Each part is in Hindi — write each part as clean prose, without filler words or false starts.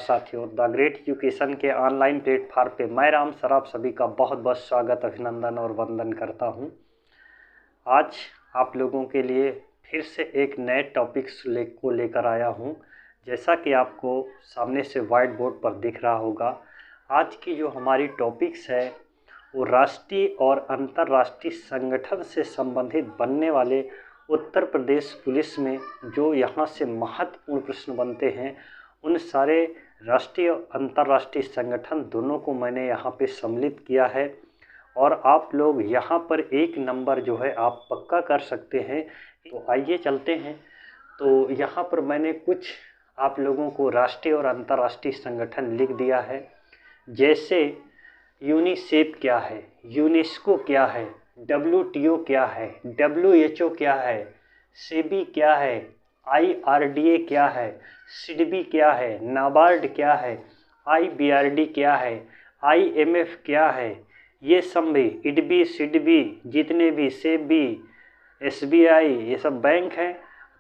साथियों, द ग्रेट एजुकेशन के ऑनलाइन प्लेटफॉर्म पे मैं राम सर आप सभी का बहुत बहुत स्वागत, अभिनंदन और वंदन करता हूं। आज आप लोगों के लिए फिर से एक नए टॉपिक्स को लेकर आया हूं। जैसा कि आपको सामने से वाइट बोर्ड पर दिख रहा होगा, आज की जो हमारी टॉपिक्स है वो राष्ट्रीय और अंतर्राष्ट्रीय संगठन से संबंधित बनने वाले उत्तर प्रदेश पुलिस में जो यहाँ से महत्वपूर्ण प्रश्न बनते हैं, उन सारे राष्ट्रीय और अंतर्राष्ट्रीय संगठन दोनों को मैंने यहाँ पे सम्मिलित किया है। और आप लोग यहाँ पर एक नंबर जो है आप पक्का कर सकते हैं। तो आइए चलते हैं। तो यहाँ पर मैंने कुछ आप लोगों को राष्ट्रीय और अंतर्राष्ट्रीय संगठन लिख दिया है। जैसे यूनिसेफ क्या है, यूनेस्को क्या है, WTO क्या है, WHO क्या है, सेबी क्या है, IRDA क्या है, सिडबी क्या है, नाबार्ड क्या है, IBRD क्या है, IMF क्या है, ये सब भी इडबी सिडबी जितने भी सेबी SBI ये सब बैंक हैं।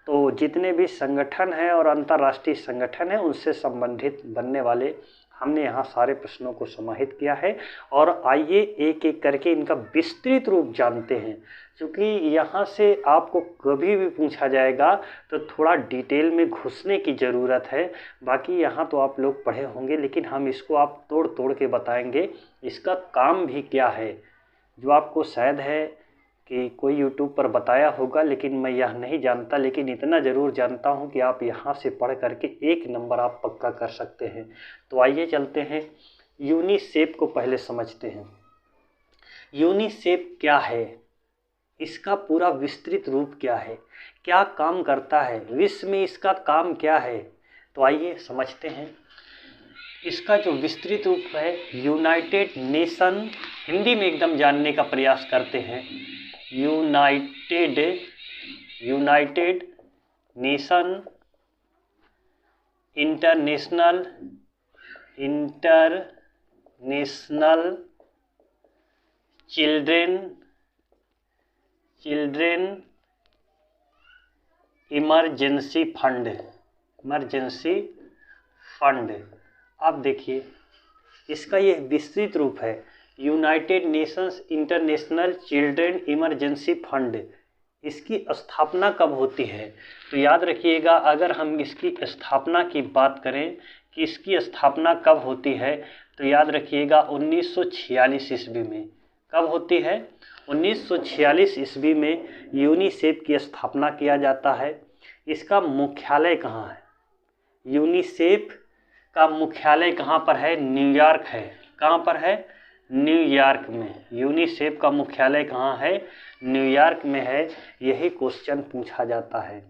तो जितने भी संगठन हैं और अंतर्राष्ट्रीय संगठन हैं उनसे संबंधित बनने वाले हमने यहाँ सारे प्रश्नों को समाहित किया है। और आइए एक एक करके इनका विस्तृत रूप जानते हैं, क्योंकि यहाँ से आपको कभी भी पूछा जाएगा तो थोड़ा डिटेल में घुसने की ज़रूरत है। बाकी यहाँ तो आप लोग पढ़े होंगे, लेकिन हम इसको आप तोड़ तोड़ के बताएंगे इसका काम भी क्या है, जो आपको शायद है कि कोई YouTube पर बताया होगा, लेकिन मैं यह नहीं जानता। लेकिन इतना ज़रूर जानता हूँ कि आप यहाँ से पढ़ करके एक नंबर आप पक्का कर सकते हैं। तो आइए चलते हैं, यूनिसेफ को पहले समझते हैं। यूनिसेफ क्या है, इसका पूरा विस्तृत रूप क्या है, क्या काम करता है, विश्व में इसका काम क्या है, तो आइए समझते हैं। इसका जो विस्तृत रूप है, यूनाइटेड नेशन, हिंदी में एकदम जानने का प्रयास करते हैं। United nation international children emergency fund. अब देखिए इसका ये विस्तृत रूप है, United Nations international children emergency fund. इसकी स्थापना कब होती है, तो याद रखिएगा, अगर हम इसकी स्थापना की बात करें कि इसकी स्थापना कब होती है, तो याद रखिएगा 1946 ईस्वी में। कब होती है, 1946 ईस्वी में यूनिसेफ की स्थापना किया जाता है। इसका मुख्यालय कहाँ है, यूनिसेफ का मुख्यालय कहाँ पर है, न्यूयॉर्क है। कहाँ पर है, न्यूयॉर्क में। यूनिसेफ का मुख्यालय कहाँ है, न्यूयॉर्क में है। यही क्वेश्चन पूछा जाता है।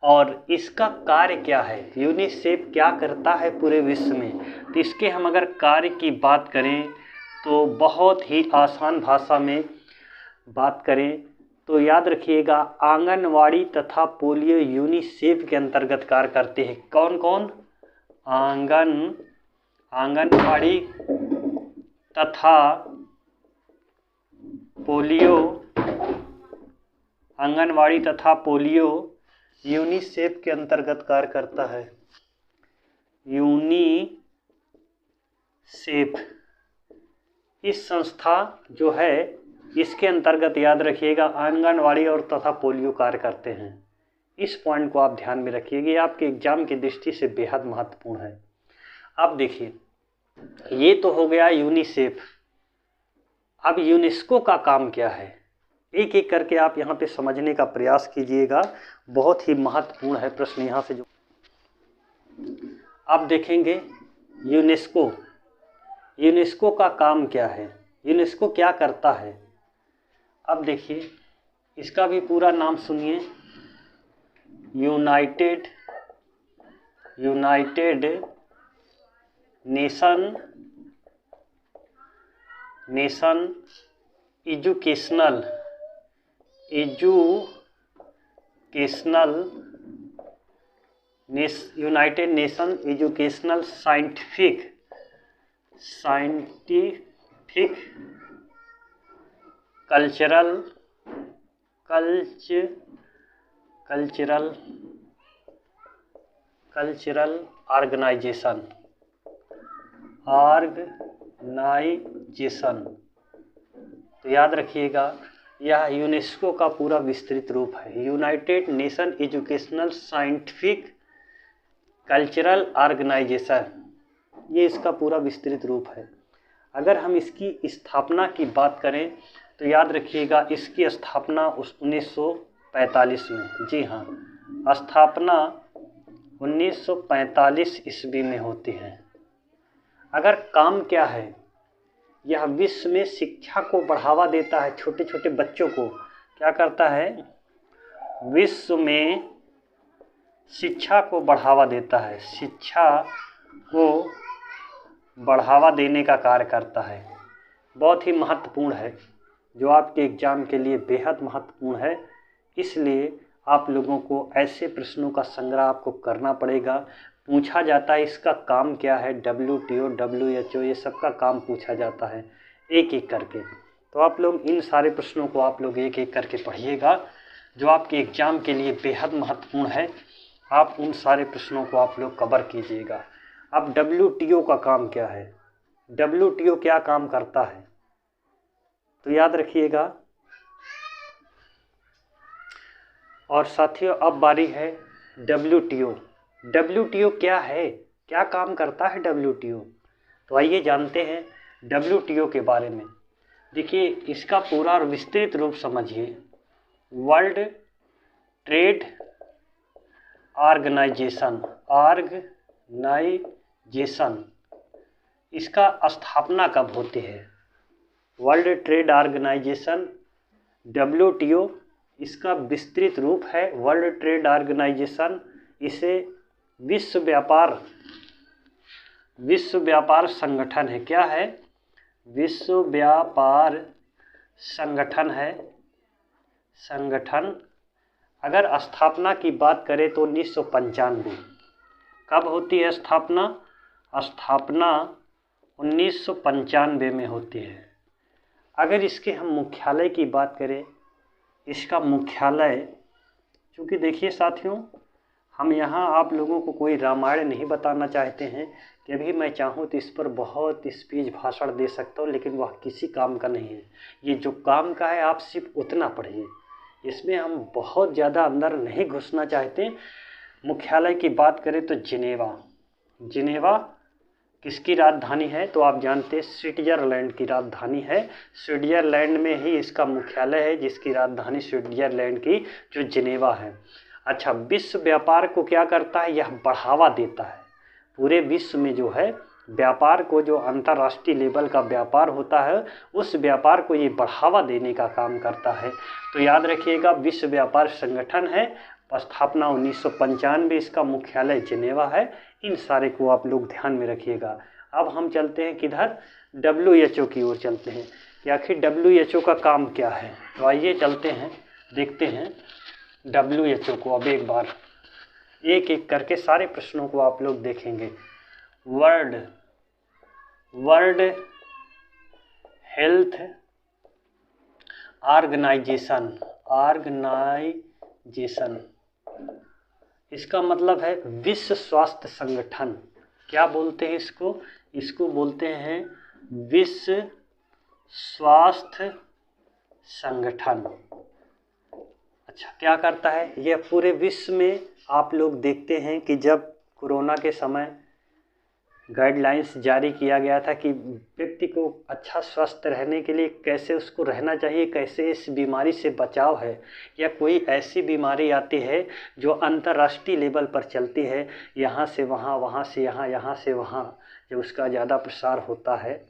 और इसका कार्य क्या है, यूनिसेफ क्या करता है पूरे विश्व में, तो इसके हम अगर कार्य की बात करें तो बहुत ही आसान भाषा में बात करें तो याद रखिएगा, आंगनवाड़ी तथा पोलियो यूनिसेफ के अंतर्गत कार्य करते हैं। कौन कौन, आंगनवाड़ी तथा पोलियो यूनिसेफ के अंतर्गत कार्य करता है। यूनिसेफ इस संस्था जो है, इसके अंतर्गत याद रखिएगा आंगनवाड़ी और तथा पोलियो कार्य करते हैं। इस पॉइंट को आप ध्यान में रखिएगा, ये आपके एग्जाम की दृष्टि से बेहद महत्वपूर्ण है। अब देखिए, ये तो हो गया यूनिसेफ। अब यूनेस्को का काम क्या है, एक एक करके आप यहाँ पे समझने का प्रयास कीजिएगा, बहुत ही महत्वपूर्ण है प्रश्न यहाँ से जो आप देखेंगे। यूनेस्को का काम क्या है, यूनेस्को क्या करता है। अब देखिए इसका भी पूरा नाम सुनिए, united nation educational united nation educational scientific cultural organisation. Organisation. तो याद रखिएगा, यह यूनेस्को का पूरा विस्तृत रूप है, united nation educational scientific cultural organisation, ये इसका पूरा विस्तृत रूप है। अगर हम इसकी स्थापना की बात करें तो याद रखिएगा, इसकी स्थापना 1945 में, जी हाँ, स्थापना 1945 ईस्वी में होती है। अगर काम क्या है, यह विश्व में शिक्षा को बढ़ावा देता है, छोटे छोटे बच्चों को क्या करता है, विश्व में शिक्षा को बढ़ावा देता है, शिक्षा को बढ़ावा देने का कार्य करता है। बहुत ही महत्वपूर्ण है, जो आपके एग्जाम के लिए बेहद महत्वपूर्ण है। इसलिए आप लोगों को ऐसे प्रश्नों का संग्रह आपको करना पड़ेगा। पूछा जाता है इसका काम क्या है, WTO, WHO, ये सब का काम पूछा जाता है एक एक करके। तो आप लोग इन सारे प्रश्नों को आप लोग एक एक करके पढ़िएगा, जो आपके एग्जाम के लिए बेहद महत्वपूर्ण है। आप उन सारे प्रश्नों को आप लोग कवर कीजिएगा। अब WTO का काम क्या है, WTO क्या काम करता है, तो याद रखिएगा। और साथियों, अब बारी है WTO। WTO क्या है, क्या काम करता है WTO, तो आइए जानते हैं WTO के बारे में। देखिए, इसका पूरा विस्तृत रूप समझिए। वर्ल्ड ट्रेड ऑर्गेनाइजेशन, इसका स्थापना कब होती है, वर्ल्ड ट्रेड ऑर्गेनाइजेशन WTO, इसका विस्तृत रूप है वर्ल्ड ट्रेड ऑर्गेनाइजेशन। इसे विश्व व्यापार संगठन है, क्या है, विश्व व्यापार संगठन है, संगठन। अगर स्थापना की बात करें तो 1995, कब होती है स्थापना, स्थापना 1995 में होती है। अगर इसके हम मुख्यालय की बात करें, इसका मुख्यालय, क्योंकि देखिए साथियों, हम यहाँ आप लोगों को कोई रामायण नहीं बताना चाहते हैं कि अभी मैं चाहूँ तो इस पर बहुत स्पीच भाषण दे सकता हूँ, लेकिन वह किसी काम का नहीं है। ये जो काम का है आप सिर्फ उतना पढ़िए, इसमें हम बहुत ज़्यादा अंदर नहीं घुसना चाहते। मुख्यालय की बात करें तो जिनेवा किसकी राजधानी है, तो आप जानते हैं स्विट्जरलैंड की राजधानी है। स्विट्जरलैंड में ही इसका मुख्यालय है, जिसकी राजधानी स्विट्जरलैंड की जो जिनेवा है। अच्छा, विश्व व्यापार को क्या करता है, यह बढ़ावा देता है। पूरे विश्व में जो है व्यापार को, जो अंतर्राष्ट्रीय लेवल का व्यापार होता है, उस व्यापार को ये बढ़ावा देने का काम करता है। तो याद रखिएगा, विश्व व्यापार संगठन है, स्थापना 1995, इसका मुख्यालय जिनेवा है। इन सारे को आप लोग ध्यान में रखिएगा। अब हम चलते हैं किधर, WHO की ओर चलते हैं कि आखिर WHO का काम क्या है। तो आइए चलते हैं, देखते हैं WHO को। अब एक बार एक एक करके सारे प्रश्नों को आप लोग देखेंगे। वर्ल्ड हेल्थ ऑर्गेनाइजेशन, इसका मतलब है विश्व स्वास्थ्य संगठन। क्या बोलते हैं इसको, इसको बोलते हैं विश्व स्वास्थ्य संगठन। अच्छा, क्या करता है, यह पूरे विश्व में आप लोग देखते हैं कि जब कोरोना के समय गाइडलाइंस जारी किया गया था कि व्यक्ति को अच्छा स्वस्थ रहने के लिए कैसे उसको रहना चाहिए, कैसे इस बीमारी से बचाव है, या कोई ऐसी बीमारी आती है जो अंतर्राष्ट्रीय लेवल पर चलती है, यहाँ से वहाँ, वहाँ से यहाँ, यहाँ से वहाँ, जब उसका ज़्यादा प्रसार होता है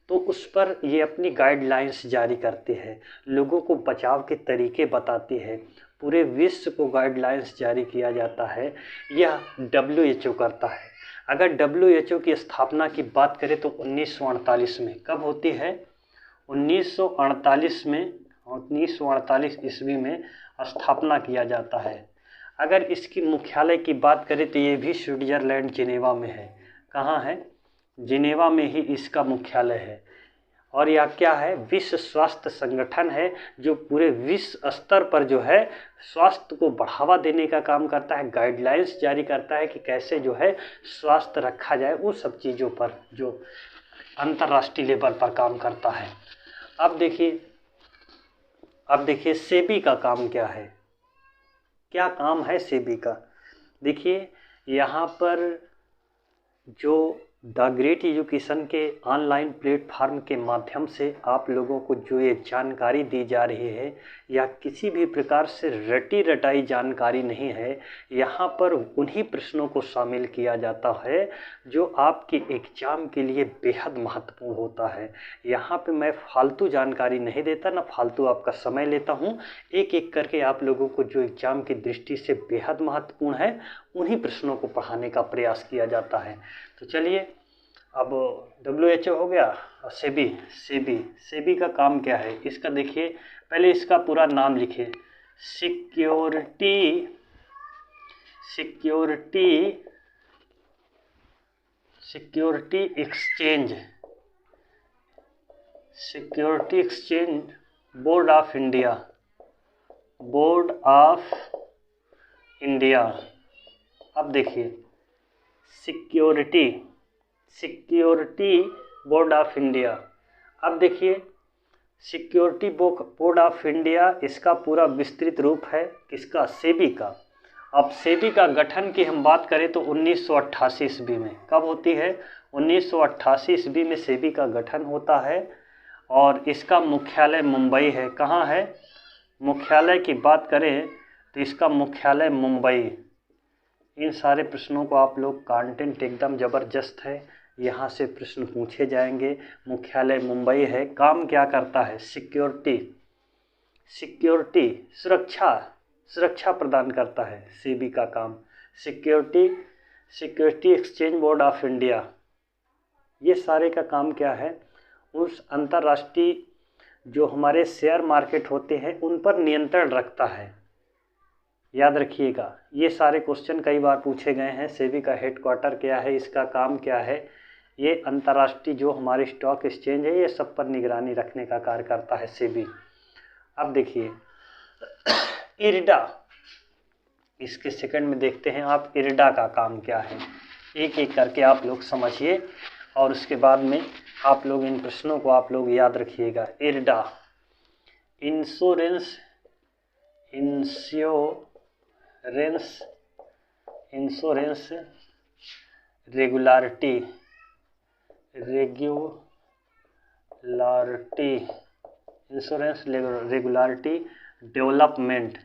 तो उस पर ये अपनी गाइडलाइंस जारी करती है, लोगों को बचाव के तरीके बताती है। पूरे विश्व को गाइडलाइंस जारी किया जाता है, यह WHO करता है। अगर WHO की स्थापना की बात करें तो 1948 में, कब होती है, 1948 में, 1948 ईस्वी में स्थापना किया जाता है। अगर इसकी मुख्यालय की बात करें तो ये भी स्विट्जरलैंड जिनेवा में है। कहाँ है, जिनेवा में ही इसका मुख्यालय है। और यह क्या है, विश्व स्वास्थ्य संगठन है जो पूरे विश्व स्तर पर जो है स्वास्थ्य को बढ़ावा देने का काम करता है, गाइडलाइंस जारी करता है कि कैसे जो है स्वास्थ्य रखा जाए, उन सब चीज़ों पर जो अंतर्राष्ट्रीय लेवल पर काम करता है। अब देखिए सेबी का काम क्या है, क्या काम है सेबी का। देखिए यहाँ पर जो द ग्रेट एजुकेशन के ऑनलाइन प्लेटफार्म के माध्यम से आप लोगों को जो ये जानकारी दी जा रही है, या किसी भी प्रकार से रटी रटाई जानकारी नहीं है। यहाँ पर उन्हीं प्रश्नों को शामिल किया जाता है जो आपके एग्ज़ाम के लिए बेहद महत्वपूर्ण होता है। यहाँ पे मैं फालतू जानकारी नहीं देता, ना फालतू आपका समय लेता हूँ। एक एक करके आप लोगों को जो एग्ज़ाम की दृष्टि से बेहद महत्वपूर्ण है उन्हीं प्रश्नों को पढ़ाने का प्रयास किया जाता है। तो चलिए, अब WHO हो गया और सेबी का काम क्या है इसका देखिए। पहले इसका पूरा नाम लिखिए, security exchange board of India. अब देखिए सिक्योरिटी बोर्ड ऑफ इंडिया। अब देखिए सिक्योरिटी बोर्ड ऑफ इंडिया, इसका पूरा विस्तृत रूप है किसका, सेबी का। अब सेबी का गठन की हम बात करें तो 1988 ईस्वी में, कब होती है, 1988 ईस्वी में सेबी का गठन होता है और इसका मुख्यालय मुंबई है। कहाँ है, मुख्यालय की बात करें तो इसका मुख्यालय मुंबई। इन सारे प्रश्नों को आप लोग, कंटेंट एकदम ज़बरदस्त है, यहाँ से प्रश्न पूछे जाएंगे। मुख्यालय मुंबई है, काम क्या करता है, सिक्योरिटी सुरक्षा प्रदान करता है सेबी का काम। Security exchange board of India, ये सारे का काम क्या है, उस अंतर्राष्ट्रीय जो हमारे शेयर मार्केट होते हैं उन पर नियंत्रण रखता है। याद रखिएगा, ये सारे क्वेश्चन कई बार पूछे गए हैं। सेबी का हेडक्वार्टर क्या है, इसका काम क्या है, ये अंतर्राष्ट्रीय जो हमारे स्टॉक एक्सचेंज है ये सब पर निगरानी रखने का कार्य करता है सेबी। अब देखिए इरडा, इसके सेकंड में देखते हैं आप इरडा का काम क्या है। एक एक करके आप लोग समझिए और उसके बाद में आप लोग इन प्रश्नों को आप लोग याद रखिएगा। IRDA, insurance regularity insurance regularity development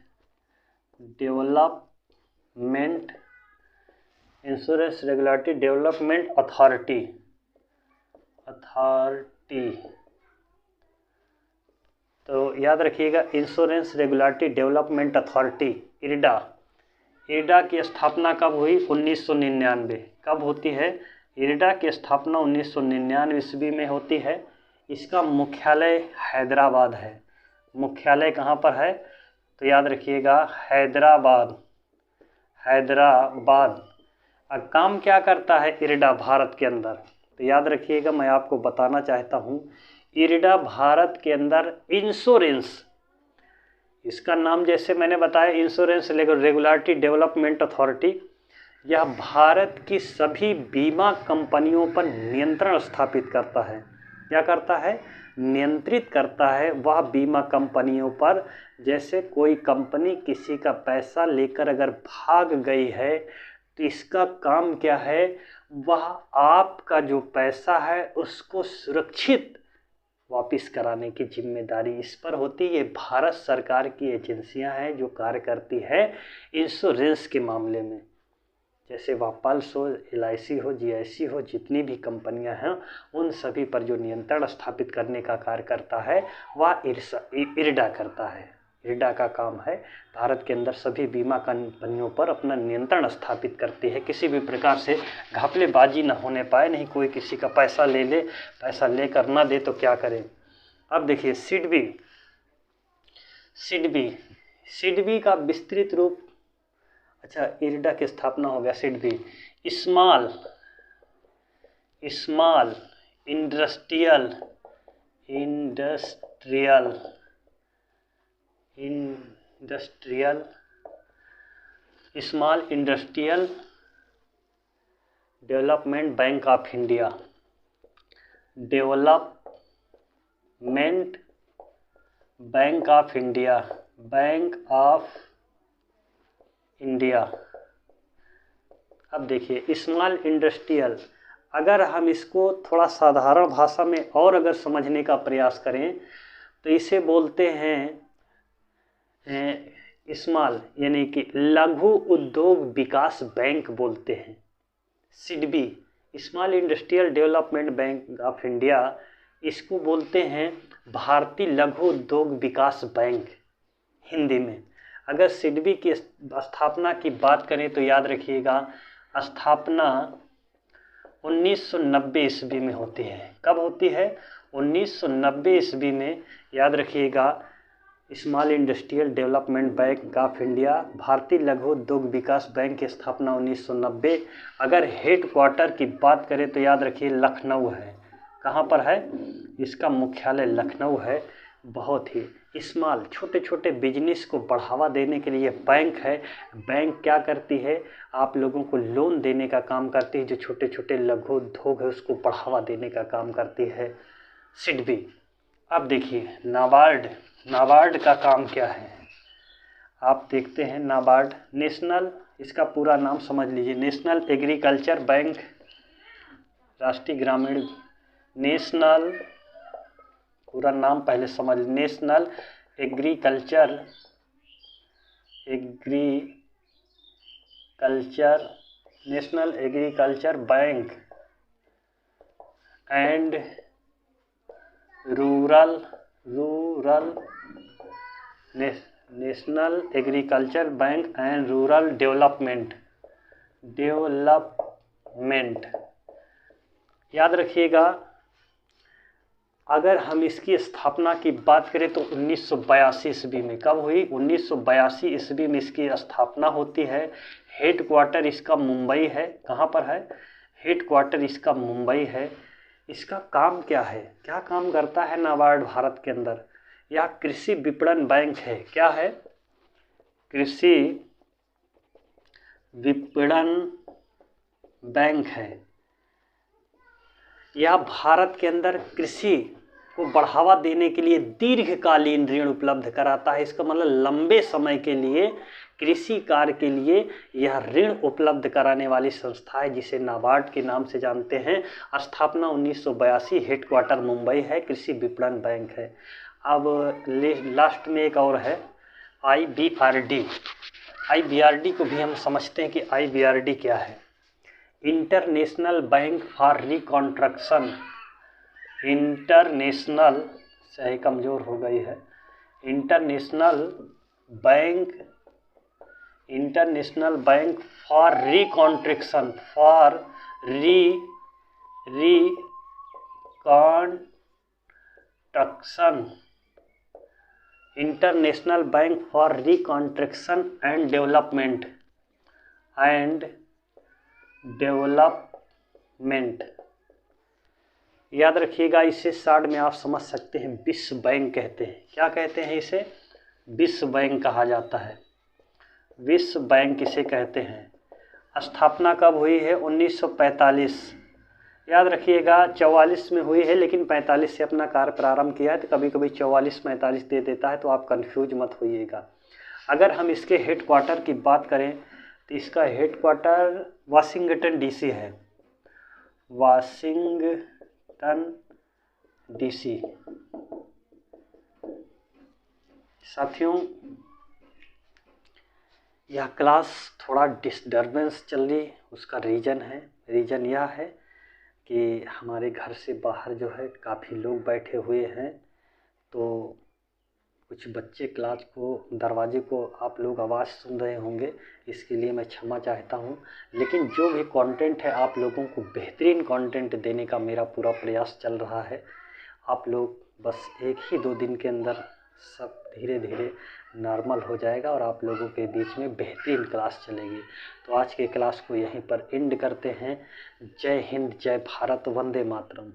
insurance regularity development authority. तो याद रखिएगा, insurance regulatory development authority IRDA की स्थापना कब हुई, 1999। कब होती है, इरडा की स्थापना 1999 ईस्वी में होती है। इसका मुख्यालय हैदराबाद है। मुख्यालय कहाँ पर है, तो याद रखिएगा हैदराबाद। अब काम क्या करता है इरडा भारत के अंदर, तो याद रखिएगा, मैं आपको बताना चाहता हूँ इरडा भारत के अंदर इंश्योरेंस, इसका नाम जैसे मैंने बताया इंश्योरेंस रेगुलेटरी डेवलपमेंट अथॉरिटी, यह भारत की सभी बीमा कंपनियों पर नियंत्रण स्थापित करता है। क्या करता है, नियंत्रित करता है वह बीमा कंपनियों पर। जैसे कोई कंपनी किसी का पैसा लेकर अगर भाग गई है तो इसका काम क्या है, वह आपका जो पैसा है उसको सुरक्षित वापस कराने की जिम्मेदारी इस पर होती है। ये भारत सरकार की एजेंसियां हैं जो कार्य करती है इंश्योरेंस के मामले में। जैसे वह पल्स हो, LIC हो, GIC हो, जितनी भी कंपनियां हैं उन सभी पर जो नियंत्रण स्थापित करने का कार्य करता है वह इरडा करता है। इरडा का काम है भारत के अंदर सभी बीमा कंपनियों पर अपना नियंत्रण स्थापित करती है, किसी भी प्रकार से घपलेबाजी न होने पाए, नहीं कोई किसी का पैसा ले ले, पैसा लेकर ना दे तो क्या करें। अब देखिए सिडबी का विस्तृत रूप, अच्छा इरडा की स्थापना हो गया SIDBI, small industrial industrial small industrial development bank of India, development bank of India, bank of India. अब देखिए स्मॉल इंडस्ट्रियल, अगर हम इसको थोड़ा साधारण भाषा में और अगर समझने का प्रयास करें तो इसे बोलते हैं स्मॉल यानी कि लघु उद्योग विकास बैंक बोलते हैं, SIDBI, small industrial development bank of India. इसको बोलते हैं भारतीय लघु उद्योग विकास बैंक हिंदी में। अगर सिडबी की स्थापना की बात करें तो याद रखिएगा स्थापना 1990 ईस्वी में होती है। कब होती है? 1990 ईस्वी में। याद रखिएगा small industrial development bank of India, भारतीय लघु उद्योग विकास बैंक की स्थापना 1990। अगर हेड क्वार्टर की बात करें तो याद रखिए लखनऊ है। कहाँ पर है? इसका मुख्यालय लखनऊ है। बहुत ही स्मॉल छोटे छोटे बिजनेस को बढ़ावा देने के लिए बैंक है। बैंक क्या करती है? आप लोगों को लोन देने का काम करती है। जो छोटे छोटे लघु उद्योग है उसको बढ़ावा देने का काम करती है सिडबी। अब देखिए नाबार्ड का काम क्या है? आप देखते हैं नाबार्ड नेशनल, इसका पूरा नाम समझ लीजिए, नेशनल एग्रीकल्चर बैंक, राष्ट्रीय ग्रामीण, नेशनल पूरा नाम पहले समझ, national agriculture national agriculture bank and rural national agriculture bank and rural development. याद रखिएगा अगर हम इसकी स्थापना की बात करें तो 1982 ईस्वी में। कब हुई? 1982 ईस्वी में इसकी स्थापना होती है। हेड क्वार्टर इसका मुंबई है। कहाँ पर है? हेड क्वार्टर इसका मुंबई है। इसका काम क्या है? क्या काम करता है नाबार्ड भारत के अंदर? यह कृषि विपणन बैंक है। क्या है? कृषि विपणन बैंक है। यह भारत के अंदर कृषि को बढ़ावा देने के लिए दीर्घकालीन ऋण उपलब्ध कराता है। इसका मतलब लंबे समय के लिए कृषि कार्य के लिए यह ऋण उपलब्ध कराने वाली संस्था है जिसे नाबार्ड के नाम से जानते हैं। स्थापना 1982, हेडक्वार्टर मुंबई है, कृषि विपणन बैंक है। अब लास्ट में एक और है IBRD। IBRD को भी हम समझते हैं कि IBRD क्या है? International bank for reconstruction. International सही कमज़ोर हो गई है। International bank for reconstruction, international bank for reconstruction and development. याद रखिएगा इसे शॉर्ट में आप समझ सकते हैं विश्व बैंक कहते हैं। क्या कहते हैं इसे? विश्व बैंक कहा जाता है। विश्व बैंक इसे कहते हैं। स्थापना कब हुई है? 1945। याद रखिएगा 44 में हुई है लेकिन 45 से अपना कार्य प्रारंभ किया है, तो कभी कभी 44-45 दे देता है, तो आप कंफ्यूज मत होइएगा। अगर हम इसके हेड क्वार्टर की बात करें तो इसका हेड क्वार्टर वाशिंगटन DC है। Washington DC। साथियों यह क्लास थोड़ा डिस्टर्बेंस चल रही, उसका रीज़न यह है कि हमारे घर से बाहर जो है काफ़ी लोग बैठे हुए हैं, तो कुछ बच्चे क्लास को दरवाजे को आप लोग आवाज़ सुन रहे होंगे, इसके लिए मैं क्षमा चाहता हूं। लेकिन जो भी कंटेंट है आप लोगों को बेहतरीन कंटेंट देने का मेरा पूरा प्रयास चल रहा है। आप लोग बस 1 ही 2 दिन के अंदर सब धीरे धीरे नॉर्मल हो जाएगा और आप लोगों के बीच में बेहतरीन क्लास चलेगी। तो आज के क्लास को यहीं पर एंड करते हैं। जय हिंद, जय भारत, वंदे मातरम।